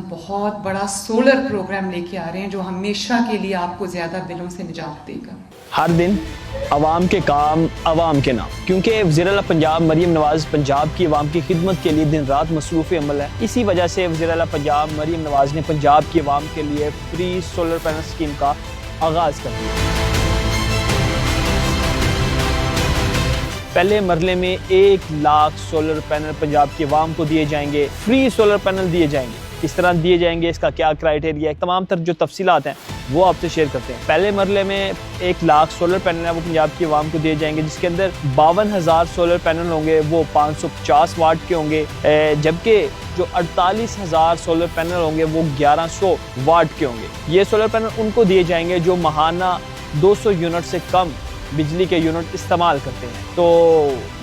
हम बहुत बड़ा सोलर प्रोग्राम लेके आ रहे हैं जो हमेशा के लिए आपको ज़्यादा बिलों से निजात देगा। हर दिन अवाम के काम अवाम के नाम, क्योंकि वज़ीर-ए-आला पंजाब मरीम नवाज़ पंजाब की अवाम की खिदमत के लिए दिन रात मसरूफ़ अमल है। इसी वजह से वज़ीर-ए-आला पंजाब मरीम नवाज़ ने पंजाब की अवाम के लिए फ्री सोलर पैनल स्कीम का आगाज़ कर दिया। पहले मरले में 1 लाख सोलर पैनल पंजाब की अवाम को दिए जाएंगे, फ्री सोलर पैनल दिए जाएंगे। किस तरह दिए जाएंगे, इसका क्या क्राइटेरिया है, तमाम तर जो तफसीलात हैं वो आपसे शेयर करते हैं। पहले मरले में 1 लाख सोलर पैनल है वो पंजाब की अवाम को दिए जाएंगे, जिसके अंदर 52,000 सोलर पैनल होंगे वो 550 वाट के होंगे, जबकि जो 48,000 सोलर पैनल होंगे वो 1100 वाट के होंगे। ये सोलर पैनल उनको दिए जाएंगे जो माहाना 200 यूनिट से कम बिजली के यूनिट इस्तेमाल करते हैं। तो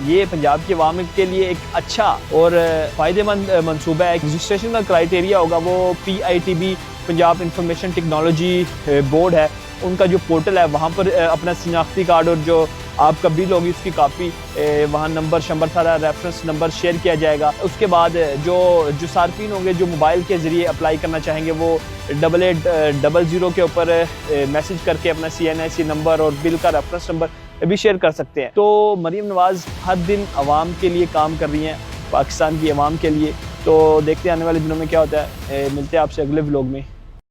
ये पंजाब की अवाम के लिए एक अच्छा और फ़ायदेमंद मंसूबा है। रजिस्ट्रेशन का क्राइटेरिया होगा वो PITB Punjab information technology board है, उनका जो पोर्टल है वहाँ पर अपना शनाख्ती कार्ड और जो आपका बिल होगी उसकी कापी, वहाँ नंबर सारा रेफरेंस नंबर शेयर किया जाएगा। उसके बाद जो सार्फिन होंगे जो मोबाइल के ज़रिए अप्लाई करना चाहेंगे वो 8800 के ऊपर मैसेज करके अपना CNIC नंबर और बिल का रेफरेंस नंबर भी शेयर कर सकते हैं। तो मरीम नवाज़ हर दिन आवाम के लिए काम कर रही हैं, पाकिस्तान की आवाम के लिए। तो देखते हैं आने वाले दिनों में क्या होता है। मिलते हैं आपसे अगले व्लॉग में।